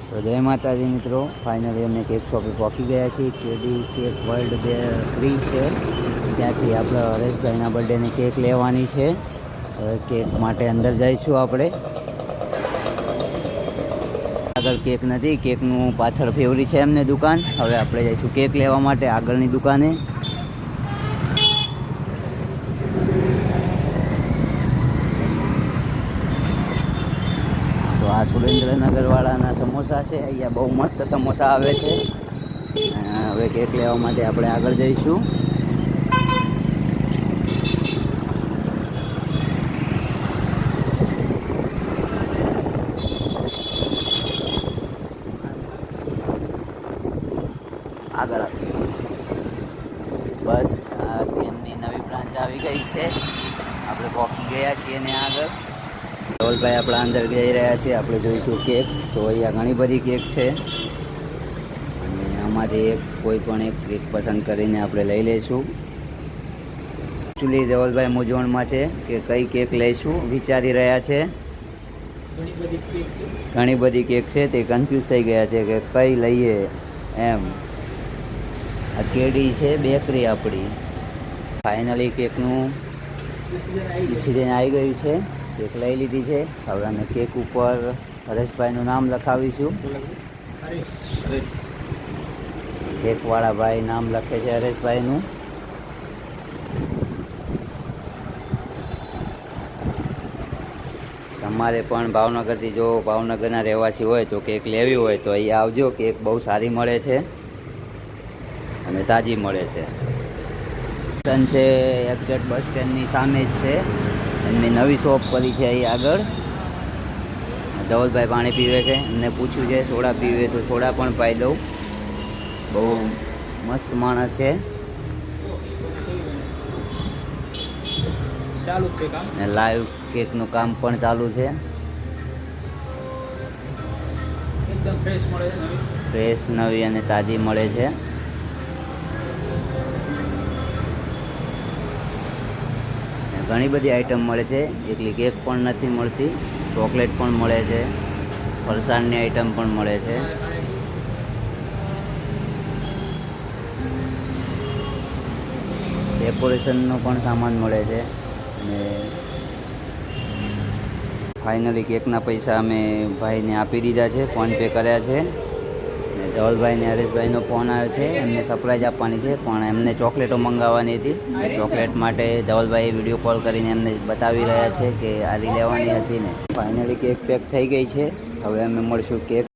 તો જય માતાજી મિત્રો, ફાઇનલી અમે કેક શોપે પહોંચી ગયા છીએ. કેડી કેક વર્લ્ડ 3 છે, ત્યાંથી આપણે હરેશભાઈના બર્થડેની કેક લેવાની છે. હવે કેક માટે અંદર જઈશું આપણે. આગળ કેક નથી, કેકનું પાછળ ફેવરી છે એમને દુકાન. હવે આપણે જઈશું કેક લેવા માટે આગળની દુકાને. તો આ સુરેન્દ્રનગરવાળાના સમોસા છે, અહીંયા બહુ મસ્ત સમોસા આવે છે. હવે કેક લેવા માટે આપણે આગળ જઈશું. આગળ બસ એમની નવી બ્રાન્ચ આવી ગઈ છે, આપણે પહોંચી ગયા છીએ ને આગળ. ધવલભાઈ આપણા અંદર જઈ રહ્યા છીએ. આપણે જોઈશું કેક. તો અહીંયા ઘણી બધી કેક છે અને આમાંથી કોઈ પણ એક કેક પસંદ કરીને આપણે લઈ લઈશું. એકચ્યુઅલી ધવલભાઈ મૂંઝવણમાં છે કે કઈ કેક લઈશું, વિચારી રહ્યા છે. ઘણી બધી કેક છે, તે કન્ફ્યુઝ થઈ ગયા છે કે કઈ લઈએ એમ. આ કેડી છે બેકરી આપણી. ફાઇનલી કેકનું ડિસિઝન આવી ગયું છે, કેક લઈ લીધી છે. હવે અમે કેક ઉપર હરેશભાઈનું નામ લખાવીશું. કેકવાળા ભાઈ નામ લખે છે હરેશભાઈનું. તમારે પણ ભાવનગરથી જો ભાવનગરના રહેવાસી હોય તો કેક લેવી હોય તો અહીં આવજો. કેક બહુ સારી મળે છે અને તાજી મળે છે. સ્ટેશન છે એક્ઝેક્ટ બસ સ્ટેન્ડની સામે જ છે. એમની નવી શોપ કરી છે અહીં આગળ. ધવલભાઈ પાણી પીવે છે, એમને પૂછ્યું છે સોડા પીવે તો સોડા પણ પાઈ દઉં. બહુ મસ્ત માણસ છે. ચાલુ છે કામ, ને લાઈવ કેકનું કામ પણ ચાલુ છે. એકદમ ફ્રેશ મળે છે, ફ્રેશ નવી અને તાજી મળે છે. ઘણી બધી આઈટમ મળે છે, એકલી કેક પણ નથી મળતી, ચોકલેટ પણ મળે છે, ફરસાણની આઈટમ પણ મળે છે. ડેકોરેશનનો પણ સામાન મળે છે. અને ફાઇનલી કેકના પૈસા અમે ભાઈને આપી દીધા છે, ફોન પે કર્યા છે. ધવલભાઈ ને હરેશભાઈનો ફોન આવ્યો છે, એમને સરપ્રાઈઝ આપવાની છે, પણ એમને ચોકલેટો મંગાવવાની હતી. ચોકલેટ માટે ધવલભાઈ વિડીયો કોલ કરીને એમને બતાવી રહ્યા છે કે આરી લેવાની હતી ને. ફાઇનલી કેક પેક થઈ ગઈ છે. હવે અમે મળશું કેક